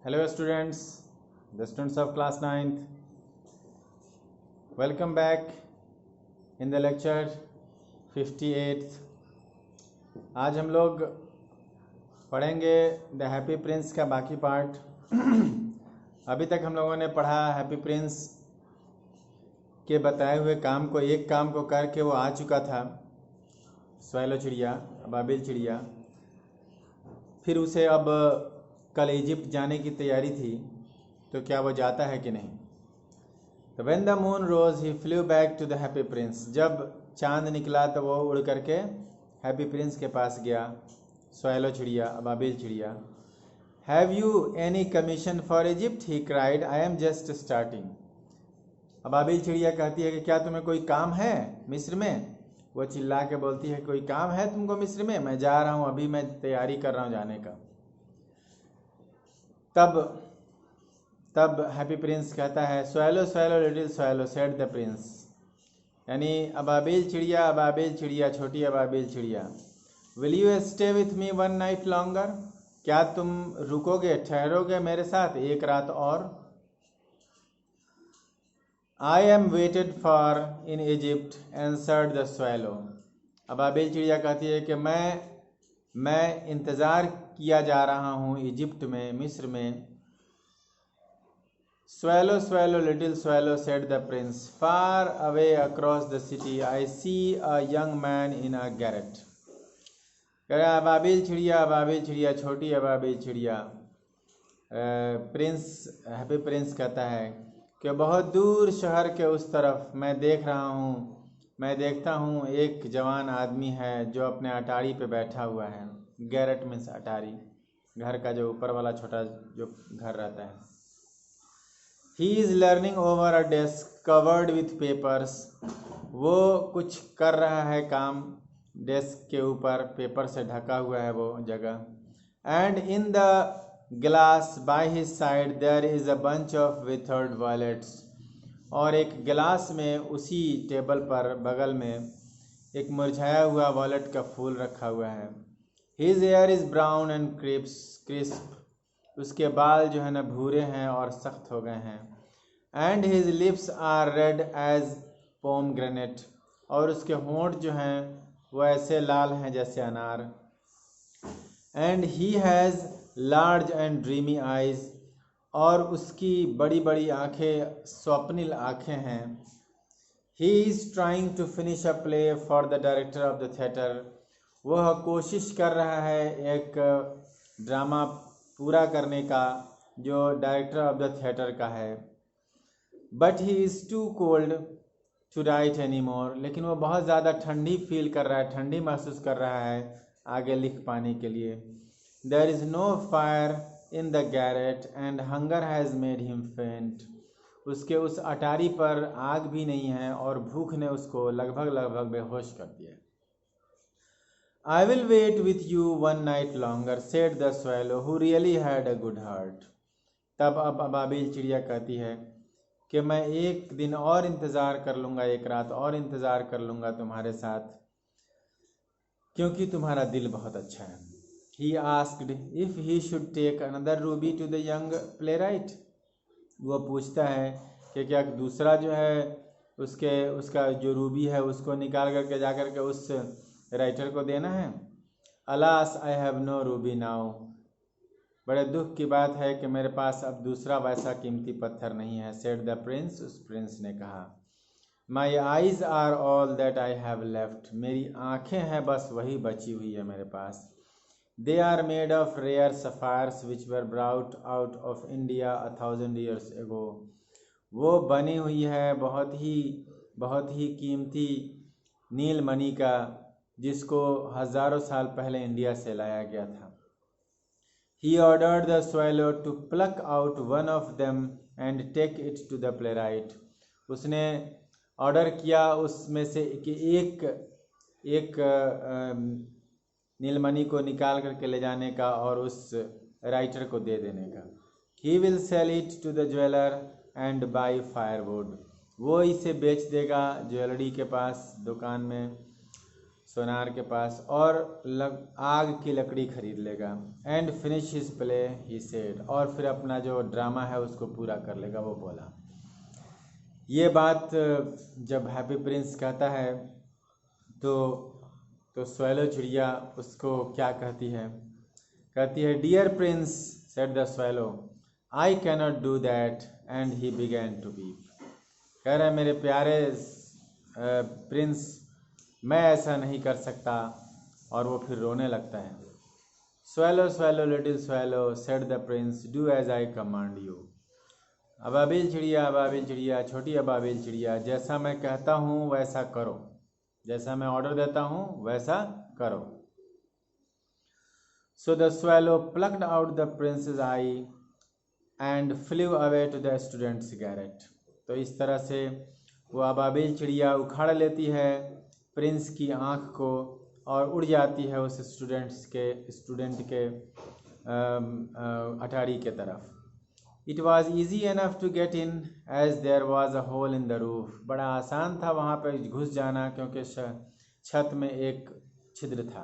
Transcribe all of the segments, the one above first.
Hello students, the students of class 9th. Welcome back in the lecture 58th. आज हम लोग पढ़ेंगे the happy Prince का बाकी पार्ट। अभी तक हम लोगों ने पढ़ा हैप्पी प्रिंस के बताए हुए काम को, एक काम को करके वो आ चुका था, स्वैलो चिड़िया, बाबिल चिड़िया। फिर उसे अब कल इजिप्ट जाने की तैयारी थी, तो क्या वो जाता है कि नहीं। तो when the moon rose he flew back to the happy prince. जब चांद निकला तो वो उड़ करके हैप्पी प्रिंस के पास गया, स्वैलो चिड़िया, अबाबिल चिड़िया। Have you any commission for Egypt, he cried, I am just starting. अबाबिल चिड़िया कहती है कि क्या तुम्हें कोई काम है मिस्र में। वो चिल्ला के बोलती है, कोई काम है तुमको मिस्र में, मैं जा रहा हूँ, अभी मैं तैयारी कर रहा हूँ जाने का। तब हैप्पी प्रिंस कहता है, swallow swallow little swallow said the prince, यानी अबाबिल चिड़िया, छोटी अबाबिल चिड़िया, will you stay with me one night longer, क्या तुम रुकोगे, ठहरोगे मेरे साथ एक रात और। I am waited for in Egypt answered the swallow. अबाबिल चिड़िया कहती है कि मैं इंतज़ार किया जा रहा हूँ इजिप्ट में, मिस्र में। Swallow, swallow, little swallow, said the prince. Far away across the city, I see a young man in a garret. अबाबिल चिड़िया, छोटी अबाबिल चिड़िया। प्रिंस, हैप्पी प्रिंस कहता है कि बहुत दूर शहर के उस तरफ मैं देखता हूँ एक जवान आदमी है जो अपने अटारी पे बैठा हुआ है। गैरेट मीन्स अटारी, घर का जो ऊपर वाला छोटा जो घर रहता है। He is learning over a desk covered with papers. वो कुछ कर रहा है काम, डेस्क के ऊपर पेपर से ढका हुआ है वो जगह। And in the glass by his side there is a bunch of withered violets. और एक गिलास में उसी टेबल पर बगल में एक मुरझाया हुआ वॉलेट का फूल रखा हुआ है। His hair is brown and crisp. उसके बाल जो है ना भूरे हैं और सख्त हो गए हैं। And his lips are red as pomegranate, और उसके होंठ जो हैं वो ऐसे लाल हैं जैसे अनार। And he has large and dreamy eyes, और उसकी बड़ी बड़ी आँखें स्वप्निल आँखें हैं। He is trying to finish a play for the director of the theatre. वह कोशिश कर रहा है एक ड्रामा पूरा करने का जो डायरेक्टर ऑफ द थिएटर का है। But he is too cold to write any more, लेकिन वो बहुत ज़्यादा ठंडी फील कर रहा है, ठंडी महसूस कर रहा है आगे लिख पाने के लिए। There is no fire in the garret and hunger has made him faint. उसके उस अटारी पर आग भी नहीं है और भूख ने उसको लगभग बेहोश कर दिया। I will wait with you one night longer, said the swallow, who really had a good heart. तब अब अबाबिल चिड़िया कहती है कि मैं एक दिन और इंतज़ार कर लूँगा, एक रात और इंतज़ार कर लूँगा तुम्हारे साथ, क्योंकि तुम्हारा दिल बहुत अच्छा है। He asked if he should take another ruby to the young playwright. वो पूछता है कि क्या दूसरा जो है उसका जो रूबी है उसको निकाल करके जा करके उस राइटर को देना है। Alas I have no ruby now, बड़े दुख की बात है कि मेरे पास अब दूसरा वैसा कीमती पत्थर नहीं है। सेड द प्रिंस, उस प्रिंस ने कहा। My eyes are all that I have left, मेरी आँखें हैं बस वही बची हुई है मेरे पास। They are made of rare sapphires which were brought out of India 1000 years ago। वो बनी हुई है बहुत ही कीमती नीलमणि का, जिसको हज़ारों साल पहले इंडिया से लाया गया था। He ordered the swallow to pluck out one of them and take it to the playwright. उसने ऑर्डर किया उसमें से कि एक नीलमणि को निकाल करके ले जाने का और उस राइटर को दे देने का। He will sell it to the jeweler and buy firewood. वो इसे बेच देगा ज्वेलरी के पास दुकान में। सोनार के पास, और आग की लकड़ी खरीद लेगा। And finish his play he said, और फिर अपना जो ड्रामा है उसको पूरा कर लेगा, वो बोला। ये बात जब हैप्पी प्रिंस कहता है तो स्वैलो चिड़िया उसको क्या कहती है? कहती है, dear prince said the swallow, I cannot do that, and he began to weep. कह रहा है, मेरे प्यारे प्रिंस, मैं ऐसा नहीं कर सकता, और वो फिर रोने लगता है। Swallow swallow little swallow said the prince, do as I command you. अबाबिल चिड़िया, छोटी अबाबिल चिड़िया, जैसा मैं कहता हूँ वैसा करो, जैसा मैं ऑर्डर देता हूँ वैसा करो। So the swallow plucked out the prince's eye and flew away to the student's garret. तो इस तरह से वो अबाबिल चिड़िया उखाड़ लेती है प्रिंस की आँख को और उड़ जाती है उस स्टूडेंट के अटारी के तरफ। It was easy enough to get in as there was a hole in the roof. बड़ा आसान था वहाँ पर घुस जाना, क्योंकि छत में एक छिद्र था।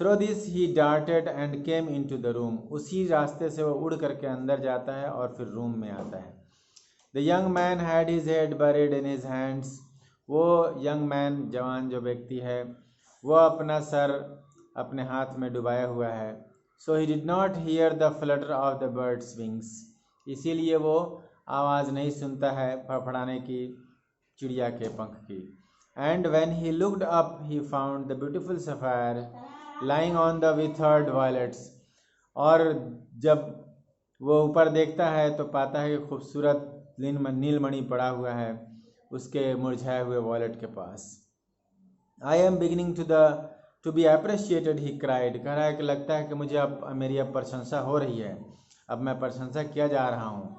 Through this he darted and came in to the room. उसी रास्ते से वो उड़ करके अंदर जाता है और फिर रूम में आता है। The young man had his head buried in his hands. वो यंग मैन, जवान जो व्यक्ति है, वो अपना सर अपने हाथ में डुबाया हुआ है। So he did not hear the flutter of the bird's wings. इसीलिए वो आवाज़ नहीं सुनता है फड़फड़ाने की चिड़िया के पंख की। And when he looked up he found the beautiful sapphire lying on the withered violets. और जब वो ऊपर देखता है तो पाता है कि खूबसूरत नीलमणि पड़ा हुआ है उसके मुरझाए हुए वॉलेट के पास। I am beginning to be appreciated, he cried. कह रहा है कि लगता है कि मुझे अब मेरी प्रशंसा हो रही है, अब मैं प्रशंसा किया जा रहा हूँ।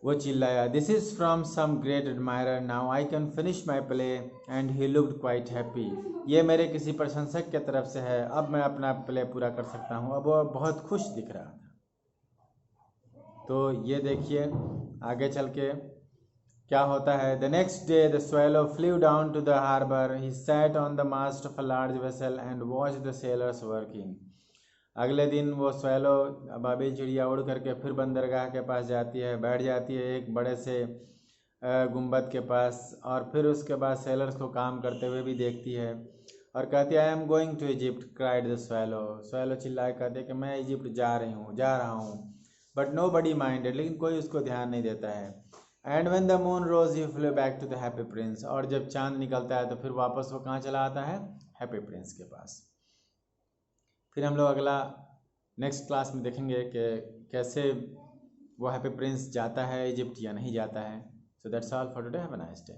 वो चिल्लाया, this is from some great admirer, now I can finish my play. And he looked quite happy. ये मेरे किसी प्रशंसक की तरफ से है, अब मैं अपना प्ले पूरा कर सकता हूँ। अब वो बहुत खुश दिख रहा था। तो ये देखिए आगे चल के क्या होता है। The next day the swallow flew down to the harbour, he sat on the mast of a large vessel and watch the sailors working. अगले दिन वो स्वैलो अबाबिल चिड़िया उड़ करके फिर बंदरगाह के पास जाती है, बैठ जाती है एक बड़े से गुंबद के पास, और फिर उसके बाद सेलर्स को काम करते हुए भी देखती है और कहती है, I am going to Egypt, cried the swallow. Swallow चिल्लाए कहते कि मैं इजिप्ट जा रहा हूँ। बट नो बडी माइंडेड, लेकिन कोई उसको ध्यान नहीं देता है। And when the moon rose he flew back to the happy prince. और जब चांद निकलता है तो फिर वापस वो कहाँ चला आता है? हैप्पी प्रिंस के पास। फिर हम लोग अगला नेक्स्ट क्लास में देखेंगे कि कैसे वो हैप्पी प्रिंस जाता है इजिप्ट या नहीं जाता है। So that's all for today, have a nice day.